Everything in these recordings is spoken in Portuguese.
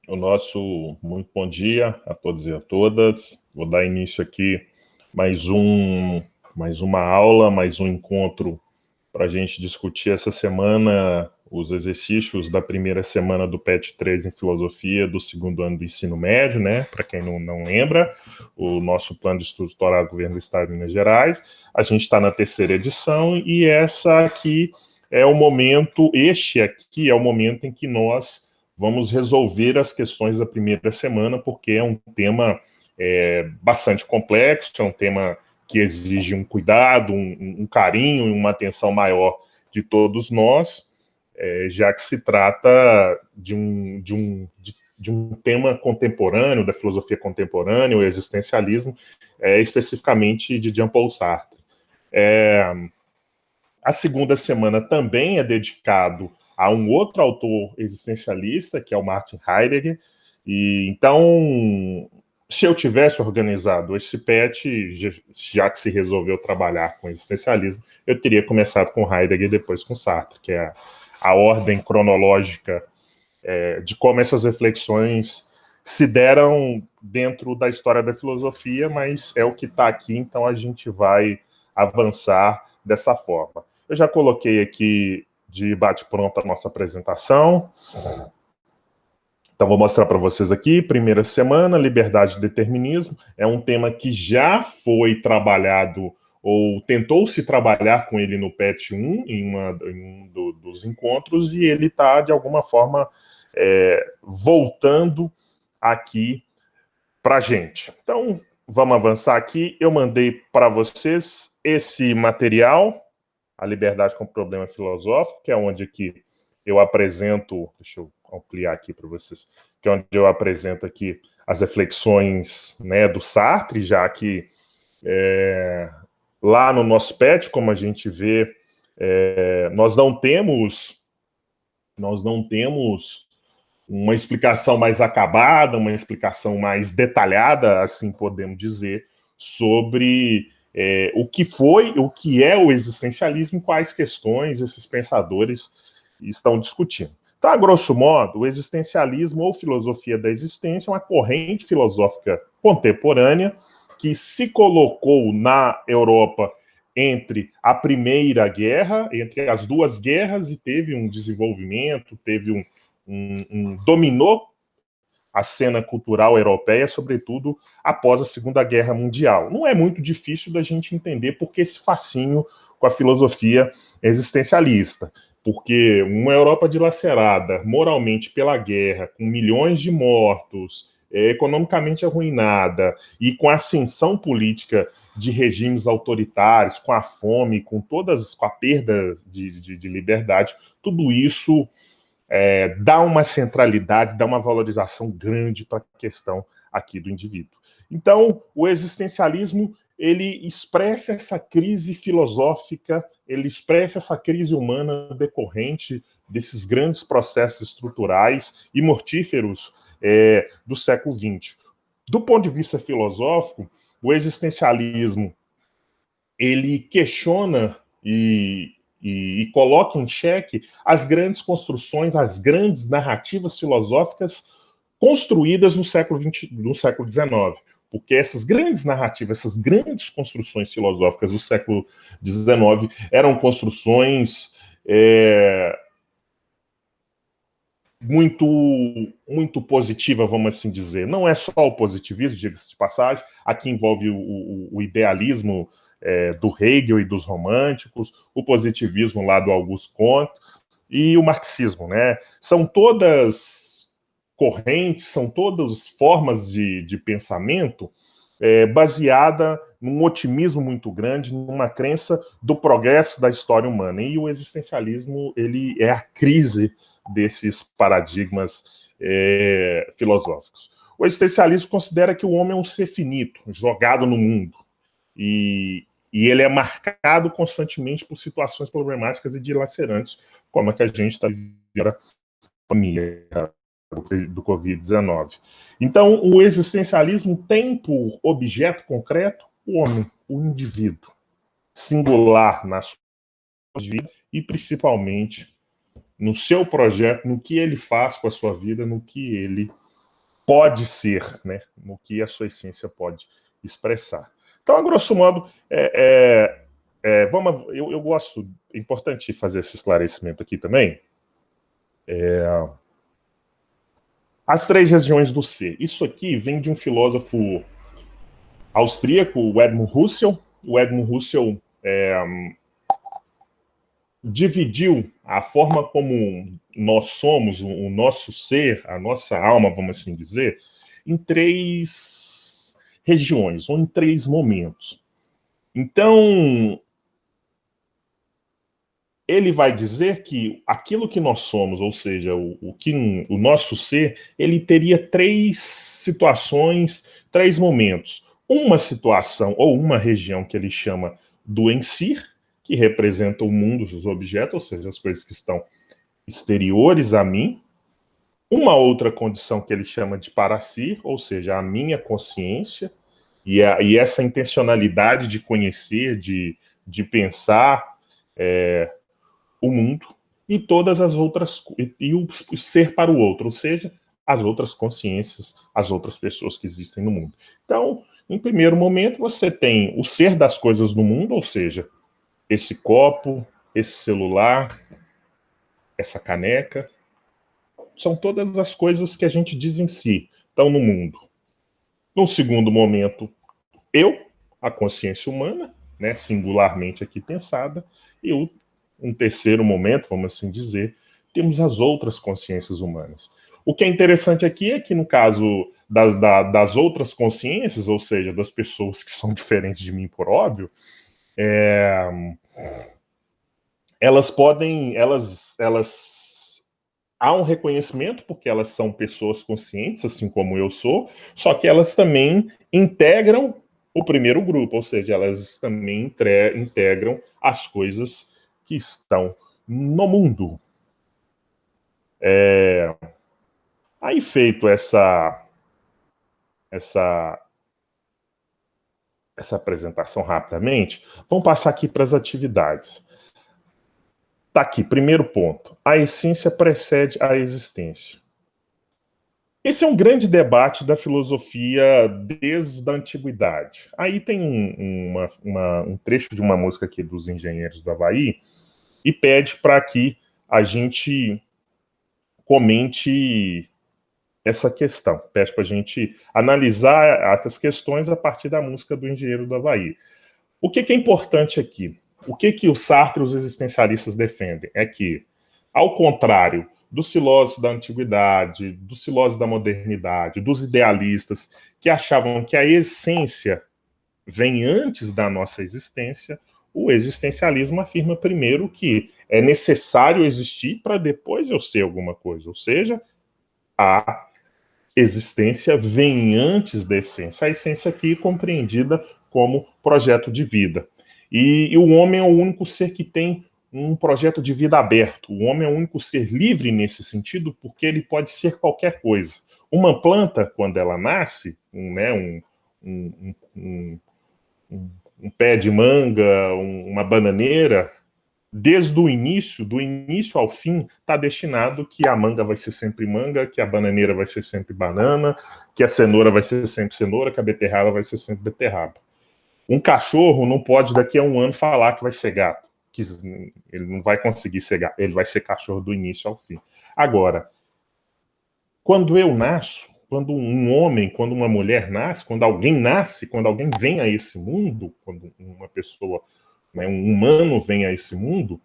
O nosso muito bom dia a todos e a todas. Vou dar início aqui mais mais uma aula, mais um encontro para a gente discutir essa semana os exercícios da primeira semana do PET 3 em Filosofia do segundo ano do ensino médio, né? Para quem não lembra, o nosso plano de estudos tutorado do Governo do Estado de Minas Gerais. A gente está na terceira edição e este aqui é o momento em que nós vamos resolver as questões da primeira semana, porque é um tema bastante complexo, é um tema que exige um cuidado, um carinho e uma atenção maior de todos nós, já que se trata de um tema contemporâneo, da filosofia contemporânea, o existencialismo, especificamente de Jean-Paul Sartre. A segunda semana também é dedicado a um outro autor existencialista, que é o Martin Heidegger, e então, se eu tivesse organizado esse PET, já que se resolveu trabalhar com existencialismo, eu teria começado com Heidegger e depois com Sartre, que é a ordem cronológica de como essas reflexões se deram dentro da história da filosofia, mas é o que está aqui, então a gente vai avançar dessa forma. Eu já coloquei aqui de bate-pronto a nossa apresentação. Então, vou mostrar para vocês aqui, primeira semana, liberdade e determinismo. É um tema que já foi trabalhado, ou tentou-se trabalhar com ele no PET 1, em um dos encontros, e ele está, de alguma forma, voltando aqui para a gente. Então, vamos avançar aqui. Eu mandei para vocês esse material, A Liberdade como Problema Filosófico, que é onde aqui eu apresento, deixa eu ampliar aqui para vocês, que é onde eu apresento aqui as reflexões, né, do Sartre, já que lá no nosso PET, como a gente vê, nós não temos uma explicação mais acabada, uma explicação mais detalhada, assim podemos dizer, sobre o que é o existencialismo, quais questões esses pensadores estão discutindo. Então, a grosso modo, o existencialismo ou filosofia da existência é uma corrente filosófica contemporânea que se colocou na Europa entre a Primeira Guerra, entre as duas guerras, e teve um desenvolvimento, dominou a cena cultural europeia, sobretudo após a Segunda Guerra Mundial. Não é muito difícil da gente entender por que esse fascínio com a filosofia existencialista. Porque uma Europa dilacerada moralmente pela guerra, com milhões de mortos, economicamente arruinada e com a ascensão política de regimes autoritários, com a fome, com a perda de liberdade, tudo isso dá uma centralidade, dá uma valorização grande para a questão aqui do indivíduo. Então, o existencialismo, ele expressa essa crise filosófica, ele expressa essa crise humana decorrente desses grandes processos estruturais e mortíferos do século XX. Do ponto de vista filosófico, o existencialismo, ele questiona e coloca em xeque as grandes construções, as grandes narrativas filosóficas construídas no século XIX. Porque essas grandes narrativas, essas grandes construções filosóficas do século XIX eram construções muito positiva, vamos assim dizer. Não é só o positivismo, diga-se de passagem, aqui envolve o idealismo do Hegel e dos românticos, o positivismo lá do Auguste Comte e o marxismo, né? São todas correntes, são todas formas de pensamento baseada num otimismo muito grande, numa crença do progresso da história humana. E o existencialismo, ele é a crise desses paradigmas filosóficos. O existencialismo considera que o homem é um ser finito, jogado no mundo, e ele é marcado constantemente por situações problemáticas e dilacerantes, como a que a gente está vivendo a pandemia do Covid-19. Então, o existencialismo tem por objeto concreto o homem, o indivíduo, singular na sua vida e principalmente no seu projeto, no que ele faz com a sua vida, no que ele pode ser, né? No que a sua essência pode expressar. Então, a grosso modo, eu gosto, é importante fazer esse esclarecimento aqui também. As três regiões do ser. Isso aqui vem de um filósofo austríaco, o Edmund Husserl. O Edmund Husserl dividiu a forma como nós somos, o nosso ser, a nossa alma, vamos assim dizer, em três regiões, ou em três momentos. Então, ele vai dizer que aquilo que nós somos, ou seja, o nosso ser, ele teria três situações, três momentos. Uma situação ou uma região que ele chama do em si, que representa o mundo, os objetos, ou seja, as coisas que estão exteriores a mim. Uma outra condição que ele chama de para si, ou seja, a minha consciência, e essa intencionalidade de conhecer, de pensar o mundo, e todas as outras, e o ser para o outro, ou seja, as outras consciências, as outras pessoas que existem no mundo. Então, em primeiro momento, você tem o ser das coisas no mundo, ou seja, esse copo, esse celular, essa caneca, são todas as coisas que a gente diz em si, estão no mundo. No segundo momento, eu, a consciência humana, né, singularmente aqui pensada, e um terceiro momento, vamos assim dizer, temos as outras consciências humanas. O que é interessante aqui é que, no caso das outras consciências, ou seja, das pessoas que são diferentes de mim, por óbvio, elas podem, há um reconhecimento, porque elas são pessoas conscientes, assim como eu sou, só que elas também integram o primeiro grupo, ou seja, elas também integram as coisas que estão no mundo. Aí, feito essa apresentação rapidamente, vamos passar aqui para as atividades. Tá aqui, primeiro ponto. A essência precede a existência. Esse é um grande debate da filosofia desde a antiguidade. Aí tem um trecho de uma música aqui dos Engenheiros do Havaí e pede para que a gente comente essa questão. Pede para a gente analisar as questões a partir da música do Engenheiro do Havaí. O que é importante aqui? O que os Sartre e os existencialistas defendem? É que, ao contrário dos filósofos da antiguidade, dos filósofos da modernidade, dos idealistas, que achavam que a essência vem antes da nossa existência, o existencialismo afirma primeiro que é necessário existir para depois eu ser alguma coisa. Ou seja, a existência vem antes da essência. A essência aqui é compreendida como projeto de vida. E o homem é o único ser que tem um projeto de vida aberto. O homem é o único ser livre nesse sentido, porque ele pode ser qualquer coisa. Uma planta, quando ela nasce, um pé de manga, uma bananeira, desde o início, do início ao fim, está destinado que a manga vai ser sempre manga, que a bananeira vai ser sempre banana, que a cenoura vai ser sempre cenoura, que a beterraba vai ser sempre beterraba. Um cachorro não pode daqui a um ano falar que vai ser gato, que ele não vai conseguir ser gato, ele vai ser cachorro do início ao fim. Agora, quando eu nasço, quando um homem, quando uma mulher nasce, quando alguém nasce, quando alguém vem a esse mundo, quando uma pessoa, né, um humano vem a esse mundo,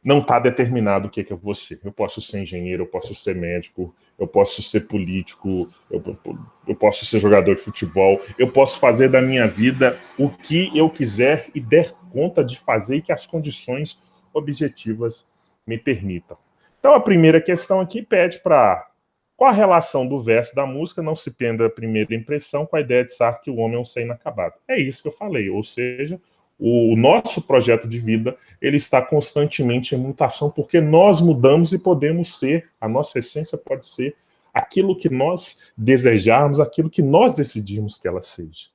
não está determinado o que eu vou ser. Eu posso ser engenheiro, eu posso ser médico, eu posso ser político, eu posso ser jogador de futebol, eu posso fazer da minha vida o que eu quiser e der conta de fazer e que as condições objetivas me permitam. Então, a primeira questão aqui pede para qual a relação do verso da música não se prenda a primeira impressão com a ideia de Sartre que o homem é um ser inacabado. É isso que eu falei, ou seja, o nosso projeto de vida ele está constantemente em mutação, porque nós mudamos e podemos ser, a nossa essência pode ser aquilo que nós desejarmos, aquilo que nós decidimos que ela seja.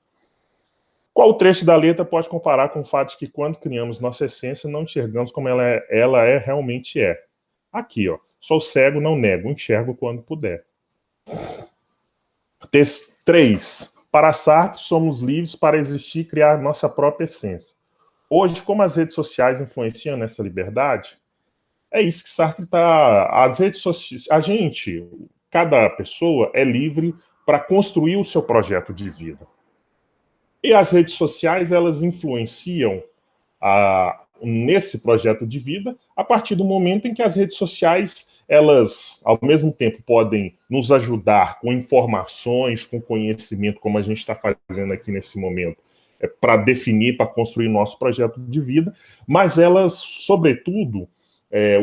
Qual trecho da letra pode comparar com o fato de que quando criamos nossa essência, não enxergamos como ela realmente é? Aqui, ó. Sou cego, não nego, enxergo quando puder. 3. Para Sartre, somos livres para existir e criar nossa própria essência. Hoje, como as redes sociais influenciam nessa liberdade, é isso que Sartre está... As redes sociais... cada pessoa é livre para construir o seu projeto de vida. E as redes sociais, elas influenciam nesse projeto de vida a partir do momento em que as redes sociais, elas, ao mesmo tempo, podem nos ajudar com informações, com conhecimento, como a gente está fazendo aqui nesse momento, para definir, para construir nosso projeto de vida, mas elas, sobretudo,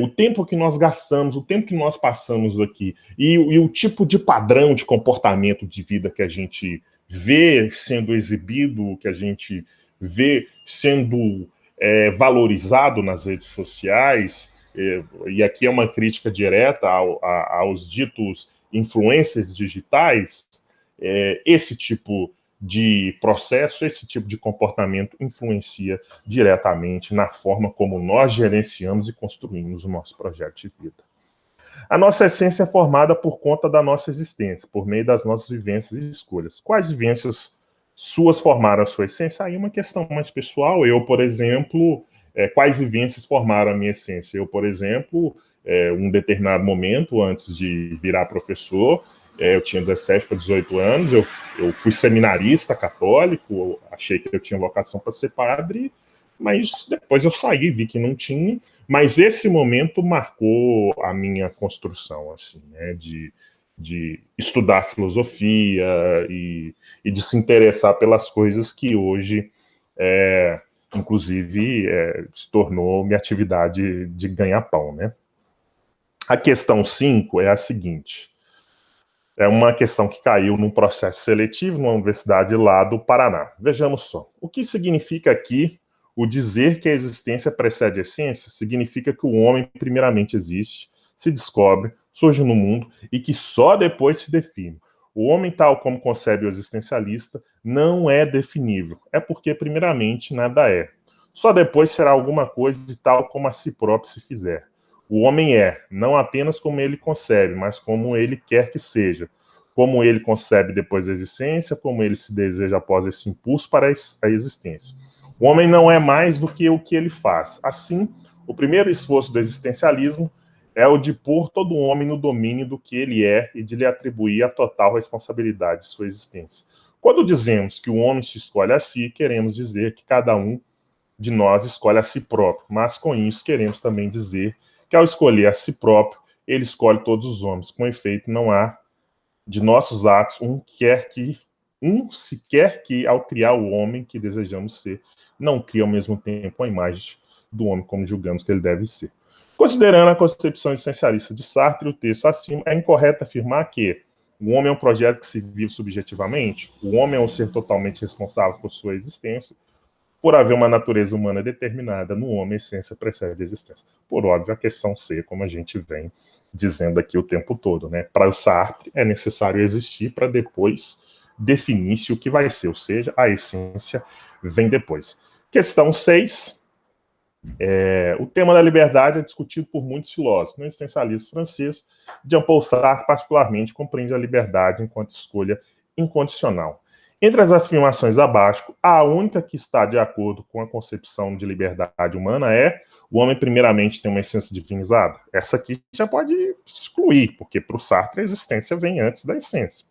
o tempo que nós gastamos, o tempo que nós passamos aqui, e o tipo de padrão de comportamento de vida que a gente vê sendo exibido, que a gente vê sendo valorizado nas redes sociais, e aqui é uma crítica direta aos ditos influencers digitais, esse tipo de processo, esse tipo de comportamento influencia diretamente na forma como nós gerenciamos e construímos o nosso projeto de vida. A nossa essência é formada por conta da nossa existência, por meio das nossas vivências e escolhas. Quais vivências suas formaram a sua essência? Aí uma questão mais pessoal. Eu, por exemplo, quais vivências formaram a minha essência? Eu, por exemplo, um determinado momento, antes de virar professor, eu tinha 17 para 18 anos, eu fui seminarista católico, achei que eu tinha vocação para ser padre, mas depois eu saí, vi que não tinha, mas esse momento marcou a minha construção, assim, né, de estudar filosofia e de se interessar pelas coisas que hoje, inclusive, se tornou minha atividade de ganha-pão, né. A questão 5 é a seguinte: é uma questão que caiu num processo seletivo numa universidade lá do Paraná. Vejamos só. O que significa aqui o dizer que a existência precede a essência? Significa que o homem primeiramente existe, se descobre, surge no mundo e que só depois se define. O homem, tal como concebe o existencialista, não é definível. É porque, primeiramente, nada é. Só depois será alguma coisa de tal como a si próprio se fizer. O homem é, não apenas como ele concebe, mas como ele quer que seja. Como ele concebe depois da existência, como ele se deseja após esse impulso para a existência. O homem não é mais do que o que ele faz. Assim, o primeiro esforço do existencialismo é o de pôr todo homem no domínio do que ele é e de lhe atribuir a total responsabilidade de sua existência. Quando dizemos que o homem se escolhe a si, queremos dizer que cada um de nós escolhe a si próprio, mas com isso queremos também dizer que ao escolher a si próprio, ele escolhe todos os homens. Com efeito, não há de nossos atos sequer que, ao criar o homem que desejamos ser, não cria ao mesmo tempo a imagem do homem como julgamos que ele deve ser. Considerando a concepção existencialista de Sartre, o texto acima, é incorreto afirmar que o homem é um projeto que se vive subjetivamente, o homem é um ser totalmente responsável por sua existência. Por haver uma natureza humana determinada, no homem a essência precede a existência. Por óbvio, a questão C, como a gente vem dizendo aqui o tempo todo, né? Para o Sartre, é necessário existir para depois definir-se o que vai ser, ou seja, a essência vem depois. Questão 6. O tema da liberdade é discutido por muitos filósofos. No existencialismo francês, Jean-Paul Sartre, particularmente, compreende a liberdade enquanto escolha incondicional. Entre as afirmações abaixo, a única que está de acordo com a concepção de liberdade humana é o homem primeiramente tem uma essência divinizada. Essa aqui já pode excluir, porque para o Sartre a existência vem antes da essência.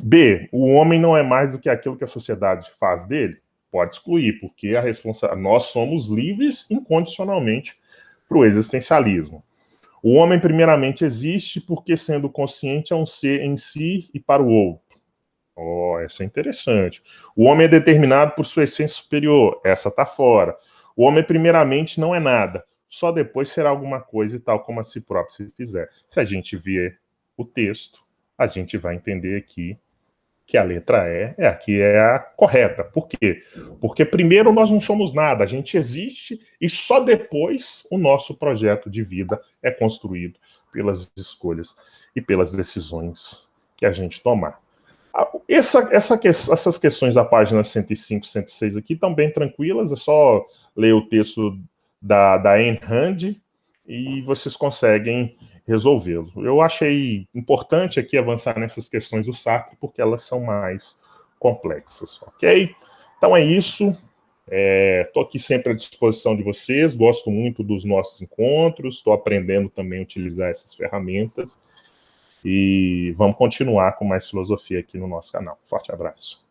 B, o homem não é mais do que aquilo que a sociedade faz dele. Pode excluir, porque nós somos livres incondicionalmente para o existencialismo. O homem primeiramente existe porque, sendo consciente, é um ser em si e para o outro. Essa é interessante. O homem é determinado por sua essência superior. Essa está fora. O homem, primeiramente, não é nada. Só depois será alguma coisa e tal como a si próprio se fizer. Se a gente ver o texto, a gente vai entender aqui que a letra E é a correta. Por quê? Porque primeiro nós não somos nada. A gente existe e só depois o nosso projeto de vida é construído pelas escolhas e pelas decisões que a gente tomar. Essas questões da página 105, 106 aqui estão bem tranquilas, é só ler o texto da Ayn Rand e vocês conseguem resolvê-lo. Eu achei importante aqui avançar nessas questões do Sartre, porque elas são mais complexas, ok? Então é isso. Estou aqui sempre à disposição de vocês, gosto muito dos nossos encontros, estou aprendendo também a utilizar essas ferramentas, e vamos continuar com mais filosofia aqui no nosso canal. Forte abraço.